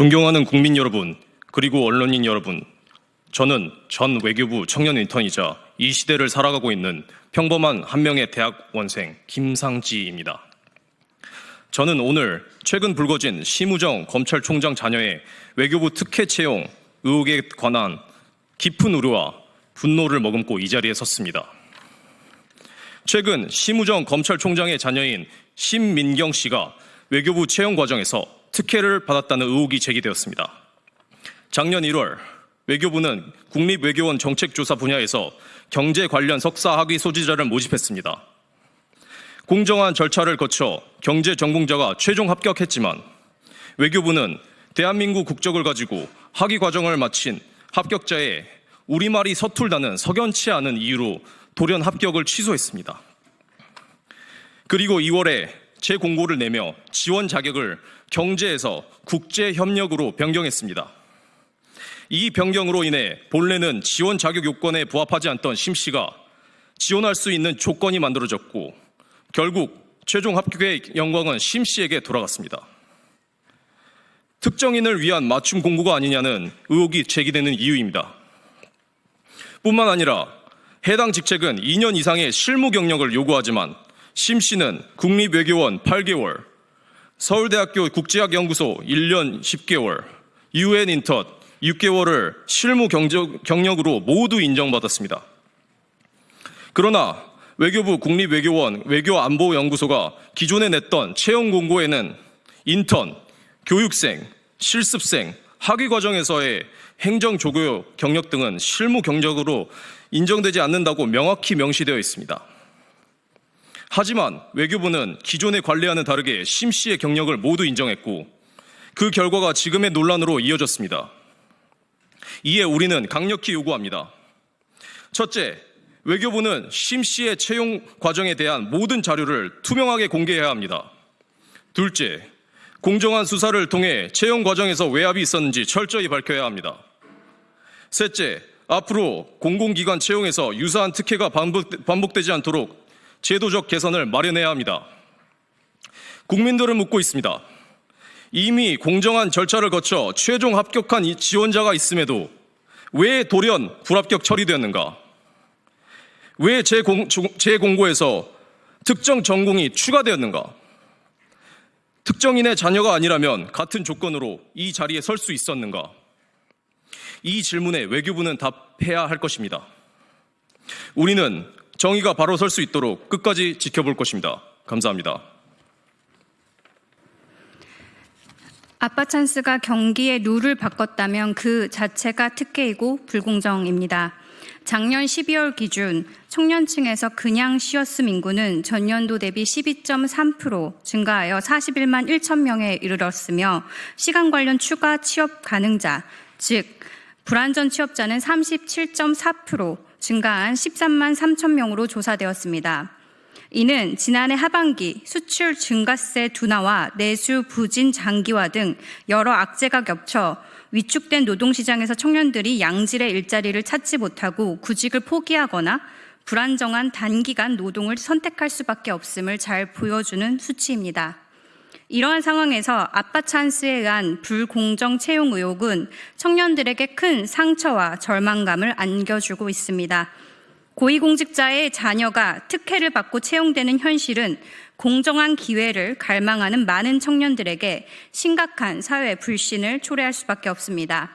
존경하는 국민 여러분, 그리고 언론인 여러분, 저는 전 외교부 청년 인턴이자 이 시대를 살아가고 있는 평범한 한 명의 대학원생 김상지입니다. 저는 오늘 최근 불거진 심우정 검찰총장 자녀의 외교부 특혜 채용 의혹에 관한 깊은 우려와 분노를 머금고 이 자리에 섰습니다. 최근 심우정 검찰총장의 자녀인 심민경 씨가 외교부 채용 과정에서 특혜를 받았다는 의혹이 제기되었습니다. 작년 1월 외교부는 국립외교원 정책조사 분야에서 경제 관련 석사 학위 소지자를 모집했습니다. 공정한 절차를 거쳐 경제 전공자가 최종 합격했지만 외교부는 대한민국 국적을 가지고 학위 과정을 마친 합격자의 우리말이 서툴다는 석연치 않은 이유로 돌연 합격을 취소했습니다. 그리고 2월에 재공고를 내며 지원 자격을 경제에서 국제협력으로 변경했습니다. 이 변경으로 인해 본래는 지원 자격 요건에 부합하지 않던 심 씨가 지원할 수 있는 조건이 만들어졌고 결국 최종 합격의 영광은 심 씨에게 돌아갔습니다. 특정인을 위한 맞춤 공고가 아니냐는 의혹이 제기되는 이유입니다. 뿐만 아니라 해당 직책은 2년 이상의 실무 경력을 요구하지만 심 씨는 국립외교원 8개월, 서울대학교 국제학연구소 1년 10개월, UN 인턴 6개월을 실무 경력으로 모두 인정받았습니다. 그러나 외교부 국립외교원 외교안보연구소가 기존에 냈던 채용 공고에는 인턴, 교육생, 실습생, 학위 과정에서의 행정 조교 경력 등은 실무 경력으로 인정되지 않는다고 명확히 명시되어 있습니다. 하지만 외교부는 기존의 관례와는 다르게 심 씨의 경력을 모두 인정했고 그 결과가 지금의 논란으로 이어졌습니다. 이에 우리는 강력히 요구합니다. 첫째, 외교부는 심 씨의 채용 과정에 대한 모든 자료를 투명하게 공개해야 합니다. 둘째, 공정한 수사를 통해 채용 과정에서 외압이 있었는지 철저히 밝혀야 합니다. 셋째, 앞으로 공공기관 채용에서 유사한 특혜가 반복되지 않도록 제도적 개선을 마련해야 합니다. 국민들은 묻고 있습니다. 이미 공정한 절차를 거쳐 최종 합격한 지원자가 있음에도 왜 돌연 불합격 처리되었는가? 왜 재공고에서 특정 전공이 추가되었는가? 특정인의 자녀가 아니라면 같은 조건으로 이 자리에 설 수 있었는가? 이 질문에 외교부는 답해야 할 것입니다. 우리는 정의가 바로 설 수 있도록 끝까지 지켜볼 것입니다. 감사합니다. 아빠 찬스가 경기의 룰을 바꿨다면 그 자체가 특혜이고 불공정입니다. 작년 12월 기준 청년층에서 그냥 쉬었음 인구는 전년도 대비 12.3% 증가하여 41만 1천 명에 이르렀으며 시간 관련 추가 취업 가능자, 즉 불안전 취업자는 37.4% 증가한 13만 3천 명으로 조사되었습니다. 이는 지난해 하반기 수출 증가세 둔화와 내수 부진 장기화 등 여러 악재가 겹쳐 위축된 노동시장에서 청년들이 양질의 일자리를 찾지 못하고 구직을 포기하거나 불안정한 단기간 노동을 선택할 수밖에 없음을 잘 보여주는 수치입니다. 이러한 상황에서 아빠 찬스에 의한 불공정 채용 의혹은 청년들에게 큰 상처와 절망감을 안겨주고 있습니다. 고위공직자의 자녀가 특혜를 받고 채용되는 현실은 공정한 기회를 갈망하는 많은 청년들에게 심각한 사회 불신을 초래할 수밖에 없습니다.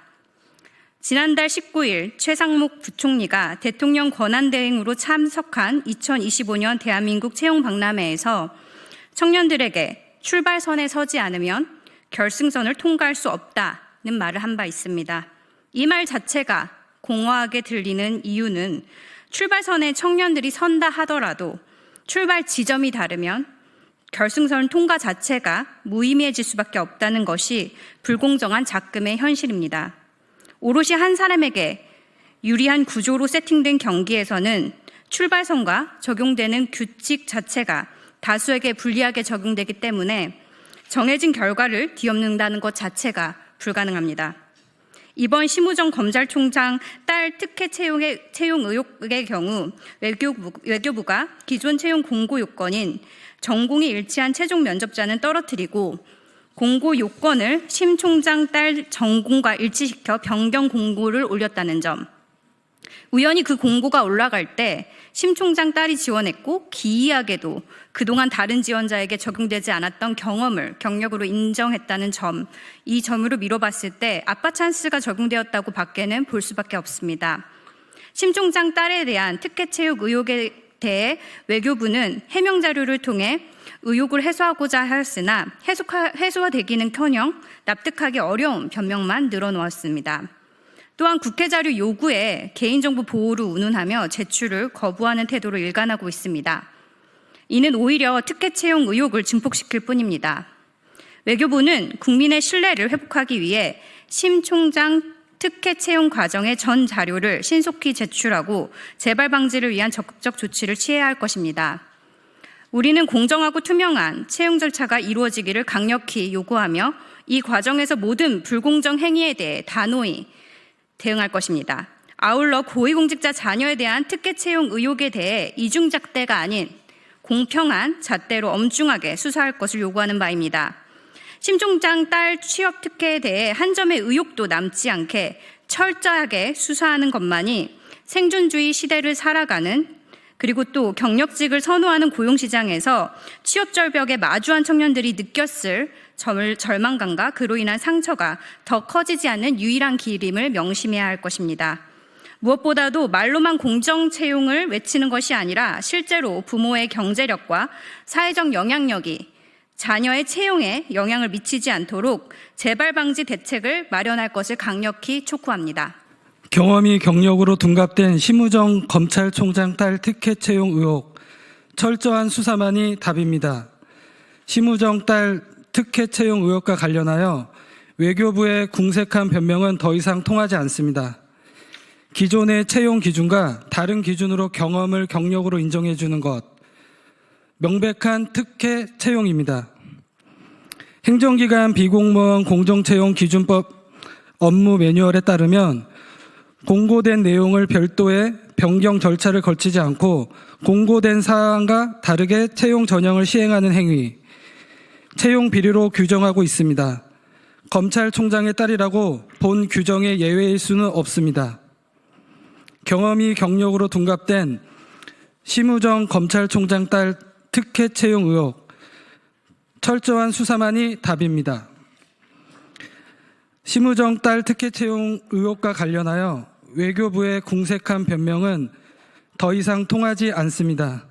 지난달 19일 최상목 부총리가 대통령 권한대행으로 참석한 2025년 대한민국 채용박람회에서 청년들에게 출발선에 서지 않으면 결승선을 통과할 수 없다는 말을 한 바 있습니다. 이 말 자체가 공허하게 들리는 이유는 출발선에 청년들이 선다 하더라도 출발 지점이 다르면 결승선 통과 자체가 무의미해질 수밖에 없다는 것이 불공정한 작금의 현실입니다. 오롯이 한 사람에게 유리한 구조로 세팅된 경기에서는 출발선과 적용되는 규칙 자체가 다수에게 불리하게 적용되기 때문에 정해진 결과를 뒤엎는다는 것 자체가 불가능합니다. 이번 심우정 검찰총장 딸 특혜 채용 의혹의 경우 외교부가 기존 채용 공고 요건인 전공이 일치한 최종 면접자는 떨어뜨리고 공고 요건을 심 총장 딸 전공과 일치시켜 변경 공고를 올렸다는 점. 우연히 그 공고가 올라갈 때 심 총장 딸이 지원했고 기이하게도 그동안 다른 지원자에게 적용되지 않았던 경력으로 인정했다는 점, 이 점으로 미뤄봤을 때 아빠 찬스가 적용되었다고 밖에는 볼 수밖에 없습니다. 심 총장 딸에 대한 특혜 채용 의혹에 대해 외교부는 해명 자료를 통해 의혹을 해소하고자 하였으나 해소되기는커녕 납득하기 어려운 변명만 늘어놓았습니다. 또한 국회 자료 요구에 개인정보 보호를 운운하며 제출을 거부하는 태도로 일관하고 있습니다. 이는 오히려 특혜 채용 의혹을 증폭시킬 뿐입니다. 외교부는 국민의 신뢰를 회복하기 위해 심 총장 특혜 채용 과정의 전 자료를 신속히 제출하고 재발 방지를 위한 적극적 조치를 취해야 할 것입니다. 우리는 공정하고 투명한 채용 절차가 이루어지기를 강력히 요구하며 이 과정에서 모든 불공정 행위에 대해 단호히 대응할 것입니다. 아울러 고위공직자 자녀에 대한 특혜 채용 의혹에 대해 이중잣대가 아닌 공평한 잣대로 엄중하게 수사할 것을 요구하는 바입니다. 심 총장 딸 취업 특혜에 대해 한 점의 의혹도 남지 않게 철저하게 수사하는 것만이 생존주의 시대를 살아가는, 그리고 또 경력직을 선호하는 고용시장에서 취업 절벽에 마주한 청년들이 느꼈을 절망감과 그로 인한 상처가 더 커지지 않는 유일한 길임을 명심해야 할 것입니다. 무엇보다도 말로만 공정 채용을 외치는 것이 아니라 실제로 부모의 경제력과 사회적 영향력이 자녀의 채용에 영향을 미치지 않도록 재발 방지 대책을 마련할 것을 강력히 촉구합니다. 경험이 경력으로 둔갑된 심우정 검찰총장 딸 특혜 채용 의혹, 철저한 수사만이 답입니다. 심우정 딸 특혜 채용 의혹과 관련하여 외교부의 궁색한 변명은 더 이상 통하지 않습니다. 기존의 채용 기준과 다른 기준으로 경험을 경력으로 인정해 주는 것, 명백한 특혜 채용입니다. 행정기관 비공무원 공정채용 기준법 업무 매뉴얼에 따르면 공고된 내용을 별도의 변경 절차를 거치지 않고 공고된 사항과 다르게 채용 전형을 시행하는 행위, 채용 비리로 규정하고 있습니다. 검찰총장의 딸이라고 본 규정의 예외일 수는 없습니다. 경험이 경력으로 둔갑된 심우정 검찰총장 딸 특혜 채용 의혹, 철저한 수사만이 답입니다. 심우정 딸 특혜 채용 의혹과 관련하여 외교부의 궁색한 변명은 더 이상 통하지 않습니다.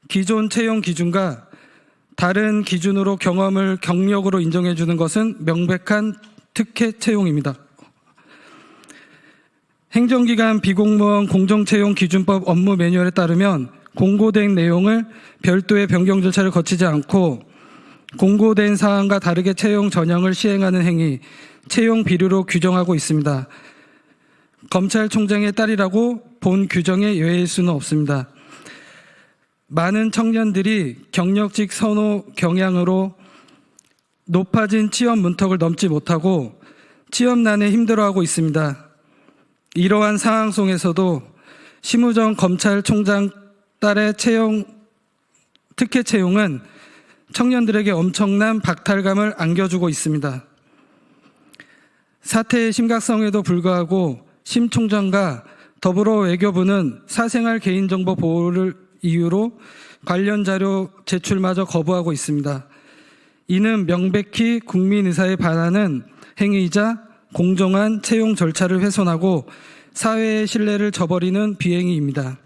기존 채용 기준과 다른 기준으로 경험을 경력으로 인정해 주는 것은 명백한 특혜 채용입니다. 행정기관 비공무원 공정채용 기준법 업무 매뉴얼에 따르면 공고된 내용을 별도의 변경 절차를 거치지 않고 공고된 사항과 다르게 채용 전형을 시행하는 행위, 채용 비리로 규정하고 있습니다. 검찰총장의 딸이라고 본 규정의 예외일 수는 없습니다. 많은 청년들이 경력직 선호 경향으로 높아진 취업 문턱을 넘지 못하고 취업난에 힘들어하고 있습니다. 이러한 상황 속에서도 심우정 검찰총장 딸의 특혜 채용은 청년들에게 엄청난 박탈감을 안겨주고 있습니다. 사태의 심각성에도 불구하고 심 총장과 더불어 외교부는 사생활 개인정보 보호를 이유로 관련 자료 제출마저 거부하고 있습니다. 이는 명백히 국민의사에 반하는 행위이자 공정한 채용 절차를 훼손하고 사회의 신뢰를 저버리는 비행위입니다.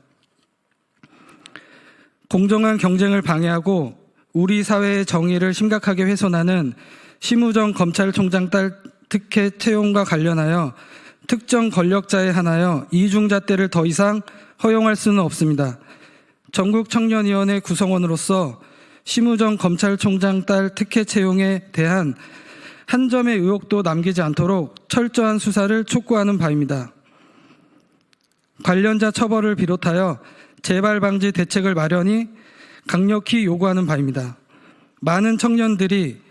공정한 경쟁을 방해하고 우리 사회의 정의를 심각하게 훼손하는 심우정 검찰총장 딸 특혜 채용과 관련하여 특정 권력자에 한하여 이중잣대를 더 이상 허용할 수는 없습니다. 전국청년위원회 구성원으로서 심우정 검찰총장 딸 특혜 채용에 대한 한 점의 의혹도 남기지 않도록 철저한 수사를 촉구하는 바입니다. 관련자 처벌을 비롯하여 재발 방지 대책을 마련히 강력히 요구하는 바입니다. 많은 청년들이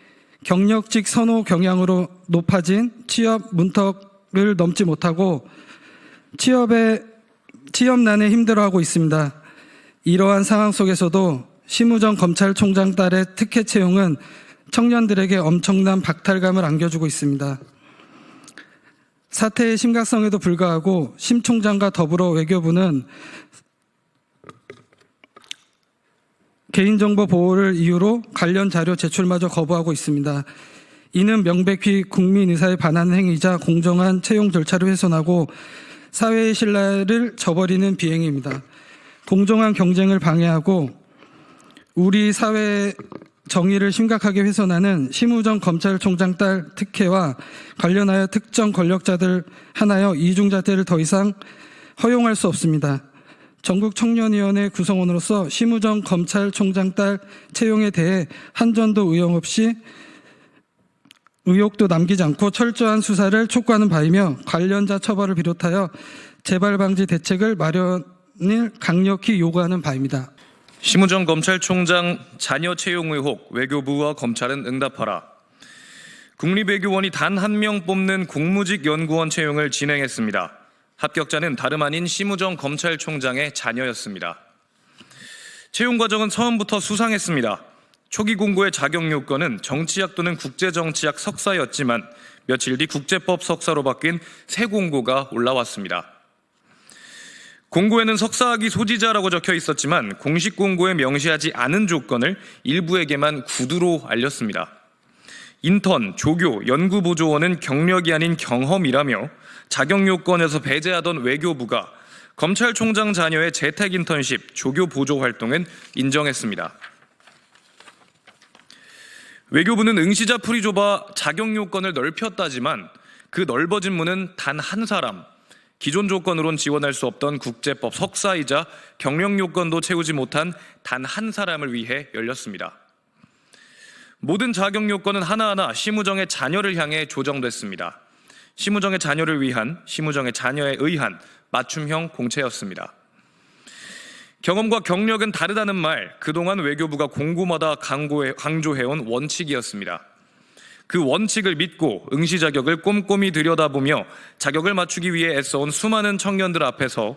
경력직 선호 경향으로 높아진 취업 문턱을 넘지 못하고 취업난에 힘들어하고 있습니다. 이러한 상황 속에서도 심우정 검찰총장 딸의 특혜 채용은 청년들에게 엄청난 박탈감을 안겨주고 있습니다. 사태의 심각성에도 불구하고 심 총장과 더불어 외교부는 개인정보 보호를 이유로 관련 자료 제출마저 거부하고 있습니다. 이는 명백히 국민 의사에 반하는 행위이자 공정한 채용 절차를 훼손하고 사회의 신뢰를 저버리는 비행입니다. 공정한 경쟁을 방해하고 우리 사회의 정의를 심각하게 훼손하는 심우정 검찰총장 딸 특혜와 관련하여 특정 권력자들 하나여 이중잣대를 더 이상 허용할 수 없습니다. 전국청년위원회 구성원으로서 심우정 검찰총장 딸 채용에 대해 한전도 의혹도 남기지 않고 철저한 수사를 촉구하는 바이며 관련자 처벌을 비롯하여 재발 방지 대책을 마련을 강력히 요구하는 바입니다. 심우정 검찰총장 자녀 채용 의혹 외교부와 검찰은 응답하라. 국립외교원이 단 한 명 뽑는 공무직 연구원 채용을 진행했습니다. 합격자는 다름 아닌 심우정 검찰총장의 자녀였습니다. 채용 과정은 처음부터 수상했습니다. 초기 공고의 자격 요건은 정치학 또는 국제정치학 석사였지만 며칠 뒤 국제법 석사로 바뀐 새 공고가 올라왔습니다. 공고에는 석사학위 소지자라고 적혀 있었지만 공식 공고에 명시하지 않은 조건을 일부에게만 구두로 알렸습니다. 인턴, 조교, 연구보조원은 경력이 아닌 경험이라며 자격 요건에서 배제하던 외교부가 검찰총장 자녀의 재택 인턴십, 조교 보조 활동은 인정했습니다. 외교부는 응시자 풀이 좁아 자격 요건을 넓혔다지만 그 넓어진 문은 단 한 사람, 기존 조건으론 지원할 수 없던 국제법 석사이자 경력 요건도 채우지 못한 단 한 사람을 위해 열렸습니다. 모든 자격 요건은 하나하나 심우정의 자녀를 향해 조정됐습니다. 심우정의 자녀를 위한, 심우정의 자녀에 의한 맞춤형 공채였습니다. 경험과 경력은 다르다는 말, 그동안 외교부가 공고마다 강조해온 원칙이었습니다. 그 원칙을 믿고 응시 자격을 꼼꼼히 들여다보며 자격을 맞추기 위해 애써온 수많은 청년들 앞에서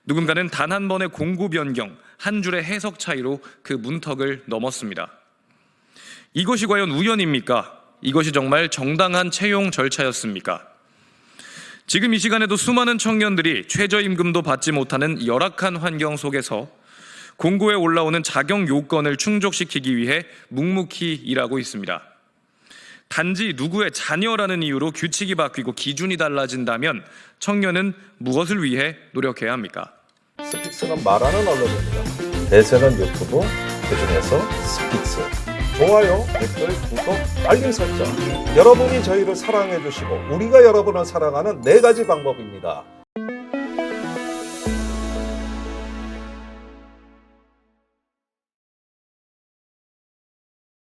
누군가는 단 한 번의 공고 변경, 한 줄의 해석 차이로 그 문턱을 넘었습니다. 이것이 과연 우연입니까? 이것이 정말 정당한 채용 절차였습니까? 지금 이 시간에도 수많은 청년들이 최저임금도 받지 못하는 열악한 환경 속에서 공고에 올라오는 자격 요건을 충족시키기 위해 묵묵히 일하고 있습니다. 단지 누구의 자녀라는 이유로 규칙이 바뀌고 기준이 달라진다면 청년은 무엇을 위해 노력해야 합니까? 스픽스는 말하는 언론입니다. 대세는 유튜브, 그중에서 스픽스. 좋아요, 댓글, 구독, 알림 설정. 여러분이 저희를 사랑해 주시고 우리가 여러분을 사랑하는 4가지 방법입니다.